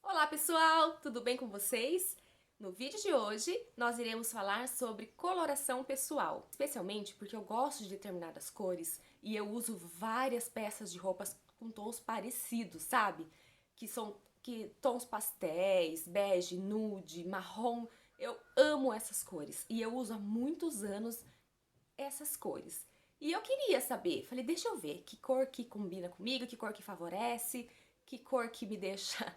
Olá pessoal, tudo bem com vocês? No vídeo de hoje nós iremos falar sobre coloração pessoal, especialmente porque eu gosto de determinadas cores e eu uso várias peças de roupas com tons parecidos, sabe? Que tons pastéis, bege, nude, marrom. Eu amo essas cores e eu uso há muitos anos essas cores. E eu queria saber, falei, deixa eu ver que cor que combina comigo, que cor que favorece, que cor que me deixa,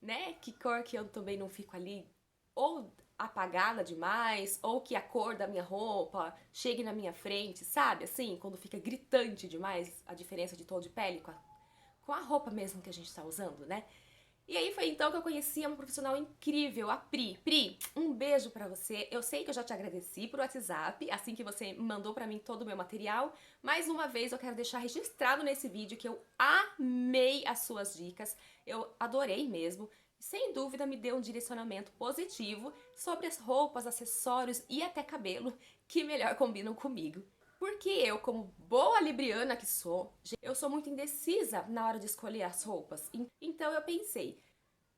né? Que cor que eu também não fico ali ou apagada demais, ou que a cor da minha roupa chegue na minha frente, sabe? Assim, quando fica gritante demais a diferença de tom de pele com a roupa mesmo que a gente tá usando, né? E aí foi então que eu conheci uma profissional incrível, a Pri. Pri, um beijo pra você. Eu sei que eu já te agradeci por WhatsApp, assim que você mandou pra mim todo o meu material. Mais uma vez eu quero deixar registrado nesse vídeo que eu amei as suas dicas. Eu adorei mesmo. Sem dúvida me deu um direcionamento positivo sobre as roupas, acessórios e até cabelo que melhor combinam comigo. Porque eu, como boa libriana que sou, eu sou muito indecisa na hora de escolher as roupas. Então eu pensei,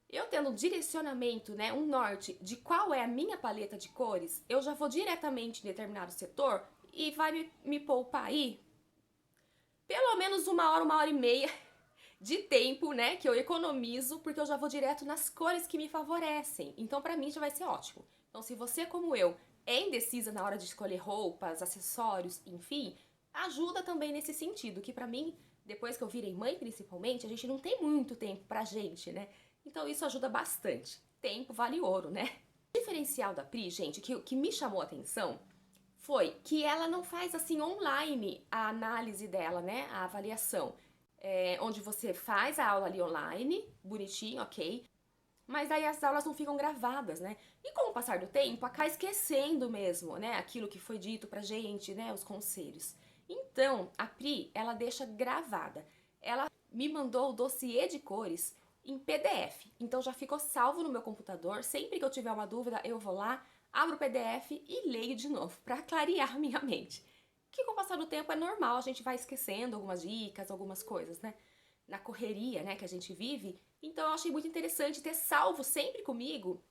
eu tendo um direcionamento, né, um norte de qual é a minha paleta de cores, eu já vou diretamente em determinado setor e vai me poupar aí pelo menos uma hora e meia de tempo, né, que eu economizo, porque eu já vou direto nas cores que me favorecem. Então pra mim já vai ser ótimo. Então se você, como eu, é indecisa na hora de escolher roupas, acessórios, enfim, ajuda também nesse sentido, que pra mim, depois que eu virei mãe principalmente, a gente não tem muito tempo pra gente, né? Então isso ajuda bastante. Tempo vale ouro, né? O diferencial da Pri, gente, que me chamou a atenção foi que ela não faz assim online a análise dela, né? A avaliação. Onde você faz a aula ali online, bonitinho, ok. Mas aí as aulas não ficam gravadas, né? E com o passar do tempo, acaba esquecendo mesmo, né? Aquilo que foi dito pra gente, né? Os conselhos. Então, a Pri, ela deixa gravada. Ela me mandou o dossiê de cores em PDF. Então já ficou salvo no meu computador. Sempre que eu tiver uma dúvida, eu vou lá, abro o PDF e leio de novo, para clarear minha mente. Que com o passar do tempo é normal, a gente vai esquecendo algumas dicas, algumas coisas, né? Na correria, né, que a gente vive. Então eu achei muito interessante ter salvo sempre comigo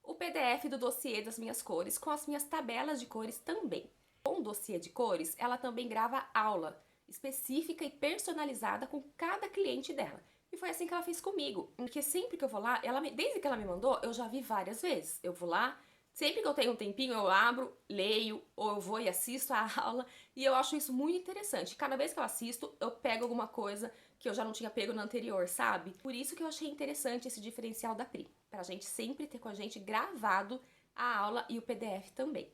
o PDF do dossiê das minhas cores, com as minhas tabelas de cores também. Com o dossiê de cores, ela também grava aula específica e personalizada com cada cliente dela. E foi assim que ela fez comigo, porque sempre que eu vou lá, desde que ela me mandou, eu já vi várias vezes. Eu vou lá, sempre que eu tenho um tempinho, eu abro, leio, ou eu vou e assisto a aula, e eu acho isso muito interessante. Cada vez que eu assisto, eu pego alguma coisa que eu já não tinha pego no anterior, sabe? Por isso que eu achei interessante esse diferencial da Pri, pra gente sempre ter com a gente gravado a aula e o PDF também.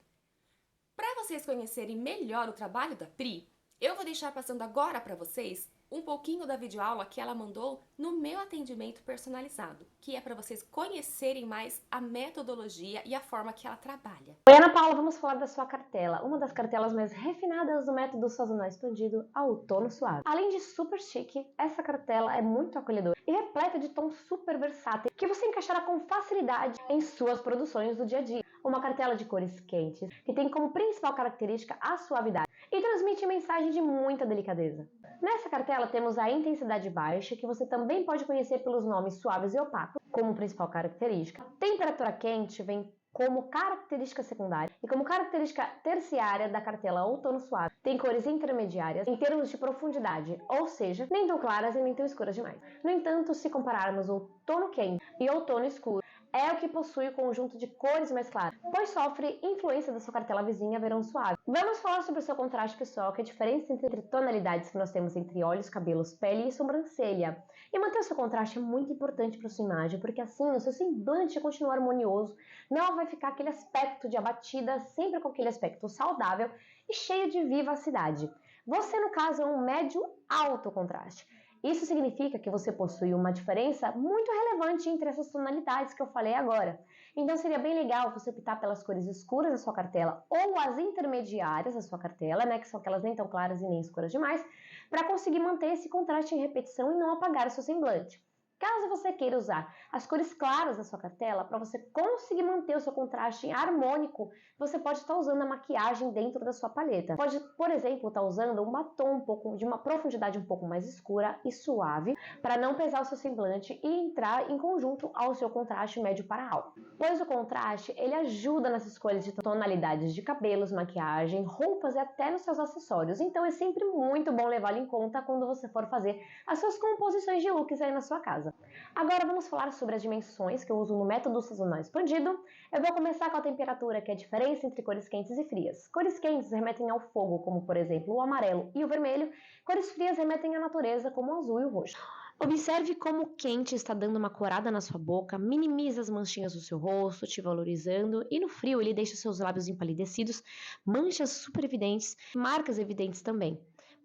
Para vocês conhecerem melhor o trabalho da Pri, eu vou deixar passando agora para vocês um pouquinho da videoaula que ela mandou no meu atendimento personalizado, que é para vocês conhecerem mais a metodologia e a forma que ela trabalha. Oi, Ana Paula, vamos falar da sua cartela, uma das cartelas mais refinadas do método sazonal expandido ao outono suave. Além de super chique, essa cartela é muito acolhedora e repleta de tons super versáteis que você encaixará com facilidade em suas produções do dia a dia. Uma cartela de cores quentes que tem como principal característica a suavidade e transmite mensagem de muita delicadeza. Nessa cartela temos a intensidade baixa, que você também pode conhecer pelos nomes suaves e opacos, como principal característica. A temperatura quente vem como característica secundária e como característica terciária da cartela outono suave. Tem cores intermediárias em termos de profundidade, ou seja, nem tão claras e nem tão escuras demais. No entanto, se compararmos outono quente e outono escuro, é o que possui o conjunto de cores mais claras, pois sofre influência da sua cartela vizinha verão suave. Vamos falar sobre o seu contraste pessoal, que é a diferença entre tonalidades que nós temos entre olhos, cabelos, pele e sobrancelha. E manter o seu contraste é muito importante para sua imagem, porque assim o seu semblante continua harmonioso, não vai ficar aquele aspecto de abatida, sempre com aquele aspecto saudável e cheio de vivacidade. Você, no caso, é um médio alto contraste. Isso significa que você possui uma diferença muito relevante entre essas tonalidades que eu falei agora. Então seria bem legal você optar pelas cores escuras da sua cartela ou as intermediárias da sua cartela, né, que são aquelas nem tão claras e nem escuras demais, para conseguir manter esse contraste em repetição e não apagar o seu semblante. Caso você queira usar as cores claras da sua cartela, para você conseguir manter o seu contraste harmônico, você pode estar usando a maquiagem dentro da sua paleta. Pode, por exemplo, estar usando um batom de uma profundidade um pouco mais escura e suave, para não pesar o seu semblante e entrar em conjunto ao seu contraste médio para alto. Pois o contraste, ele ajuda nas escolhas de tonalidades de cabelos, maquiagem, roupas e até nos seus acessórios. Então é sempre muito bom levá-lo em conta quando você for fazer as suas composições de looks aí na sua casa. Agora vamos falar sobre as dimensões que eu uso no método sazonal expandido. Eu vou começar com a temperatura, que é a diferença entre cores quentes e frias. Cores quentes remetem ao fogo, como por exemplo o amarelo e o vermelho. Cores frias remetem à natureza, como o azul e o roxo. Observe como o quente está dando uma corada na sua boca, minimiza as manchinhas do seu rosto, te valorizando, e no frio ele deixa seus lábios empalidecidos, manchas super evidentes, marcas evidentes também,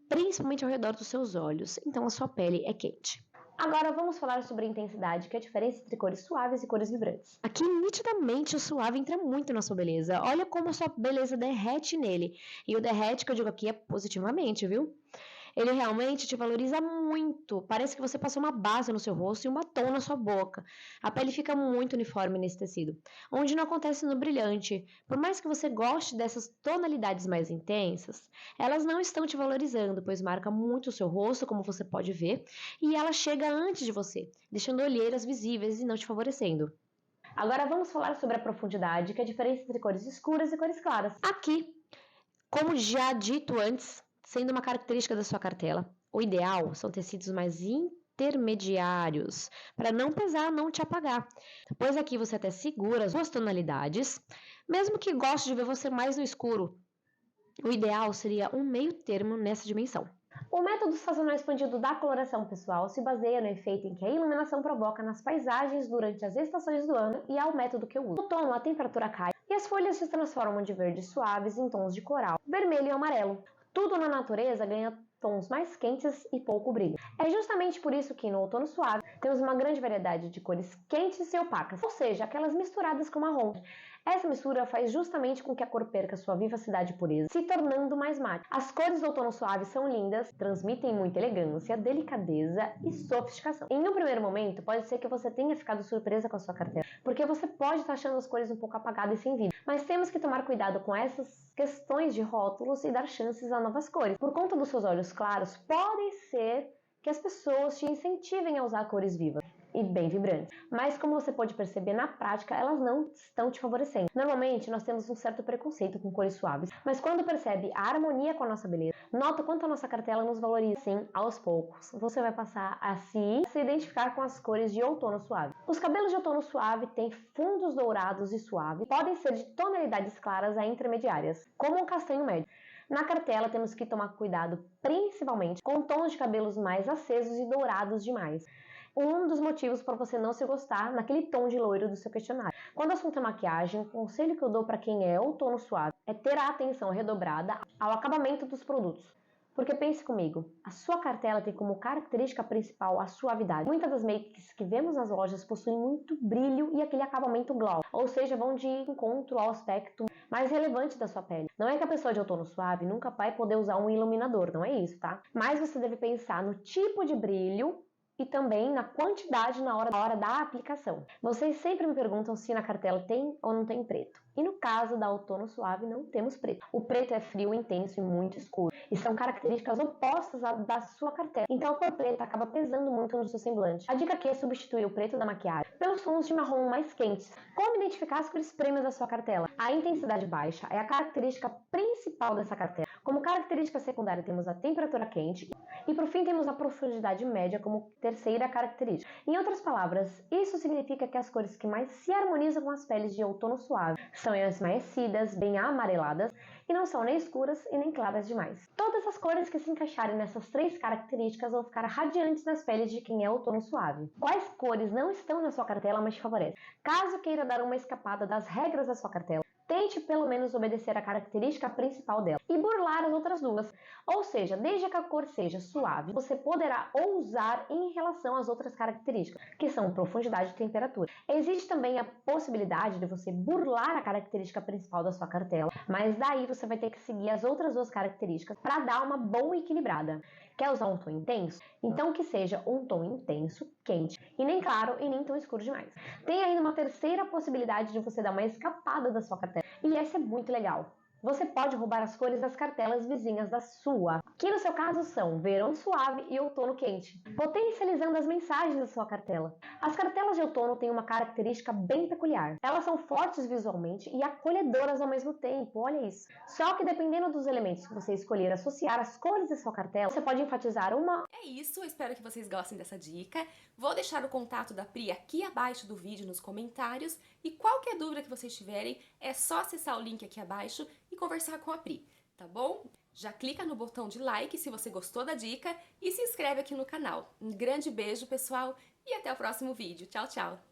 principalmente ao redor dos seus olhos, então a sua pele é quente. Agora vamos falar sobre a intensidade, que é a diferença entre cores suaves e cores vibrantes. Aqui, nitidamente, o suave entra muito na sua beleza. Olha como a sua beleza derrete nele. E o derrete que eu digo aqui é positivamente, viu? Ele realmente te valoriza muito. Parece que você passou uma base no seu rosto e um batom na sua boca. A pele fica muito uniforme nesse tecido, onde não acontece no brilhante. Por mais que você goste dessas tonalidades mais intensas, elas não estão te valorizando, pois marca muito o seu rosto, como você pode ver, e ela chega antes de você, deixando olheiras visíveis e não te favorecendo. Agora vamos falar sobre a profundidade, que é a diferença entre cores escuras e cores claras. Aqui, como já dito antes, sendo uma característica da sua cartela, o ideal são tecidos mais intermediários, para não pesar, não te apagar. Pois aqui você até segura as duas tonalidades, mesmo que goste de ver você mais no escuro. O ideal seria um meio termo nessa dimensão. O método sazonal expandido da coloração pessoal se baseia no efeito em que a iluminação provoca nas paisagens durante as estações do ano e é o método que eu uso. No outono, a temperatura cai e as folhas se transformam de verdes suaves em tons de coral, vermelho e amarelo. Tudo na natureza ganha tons mais quentes e pouco brilho. É justamente por isso que no outono suave temos uma grande variedade de cores quentes e opacas, ou seja, aquelas misturadas com marrom. Essa mistura faz justamente com que a cor perca sua vivacidade e pureza, se tornando mais mate. As cores do outono suave são lindas, transmitem muita elegância, delicadeza e sofisticação. Em um primeiro momento, pode ser que você tenha ficado surpresa com a sua cartela, porque você pode estar achando as cores um pouco apagadas e sem vida. Mas temos que tomar cuidado com essas questões de rótulos e dar chances a novas cores. Por conta dos seus olhos claros, podem ser que as pessoas te incentivem a usar cores vivas e bem vibrantes. Mas como você pode perceber, na prática, elas não estão te favorecendo. Normalmente, nós temos um certo preconceito com cores suaves, mas quando percebe a harmonia com a nossa beleza, nota quanto a nossa cartela nos valoriza. Sim, aos poucos, você vai passar a se identificar com as cores de outono suave. Os cabelos de outono suave têm fundos dourados e suaves, podem ser de tonalidades claras a intermediárias, como um castanho médio. Na cartela, temos que tomar cuidado principalmente com tons de cabelos mais acesos e dourados demais. Um dos motivos para você não se gostar naquele tom de loiro do seu questionário. Quando o assunto é maquiagem, o conselho que eu dou para quem é outono suave é ter a atenção redobrada ao acabamento dos produtos. Porque pense comigo, a sua cartela tem como característica principal a suavidade. Muitas das makes que vemos nas lojas possuem muito brilho e aquele acabamento gloss, ou seja, vão de encontro ao aspecto mais relevante da sua pele. Não é que a pessoa de outono suave nunca vai poder usar um iluminador, não é isso, tá? Mas você deve pensar no tipo de brilho e também na quantidade na hora da aplicação. Vocês sempre me perguntam se na cartela tem ou não tem preto. E no caso da outono suave, não temos preto. O preto é frio, intenso e muito escuro. E são características opostas à da sua cartela. Então a cor preta acaba pesando muito no seu semblante. A dica aqui é substituir o preto da maquiagem pelos tons de marrom mais quentes. Como identificar as cores prêmios da sua cartela? A intensidade baixa é a característica principal dessa cartela. Como característica secundária temos a temperatura quente e por fim temos a profundidade média como terceira característica. Em outras palavras, isso significa que as cores que mais se harmonizam com as peles de outono suave são as esmaecidas, bem amareladas e não são nem escuras e nem claras demais. Todas as cores que se encaixarem nessas três características vão ficar radiantes nas peles de quem é outono suave. Quais cores não estão na sua cartela, mas te favorecem? Caso queira dar uma escapada das regras da sua cartela, tente pelo menos obedecer a característica principal dela e burlar as outras duas. Ou seja, desde que a cor seja suave, você poderá ousar em relação às outras características, que são profundidade e temperatura. Existe também a possibilidade de você burlar a característica principal da sua cartela, mas daí você vai ter que seguir as outras duas características para dar uma boa equilibrada. Quer usar um tom intenso? Então que seja um tom intenso, quente, e nem claro e nem tão escuro demais. Tem ainda uma terceira possibilidade de você dar uma escapada da sua cartela, e essa é muito legal. Você pode roubar as cores das cartelas vizinhas da sua, que no seu caso são verão suave e outono quente, potencializando as mensagens da sua cartela. As cartelas de outono têm uma característica bem peculiar. Elas são fortes visualmente e acolhedoras ao mesmo tempo, olha isso. Só que dependendo dos elementos que você escolher associar às cores da sua cartela, você pode enfatizar uma... É isso, eu espero que vocês gostem dessa dica. Vou deixar o contato da Pri aqui abaixo do vídeo nos comentários e qualquer dúvida que vocês tiverem, é só acessar o link aqui abaixo e conversar com a Pri, tá bom? Já clica no botão de like se você gostou da dica e se inscreve aqui no canal. Um grande beijo, pessoal, e até o próximo vídeo. Tchau, tchau!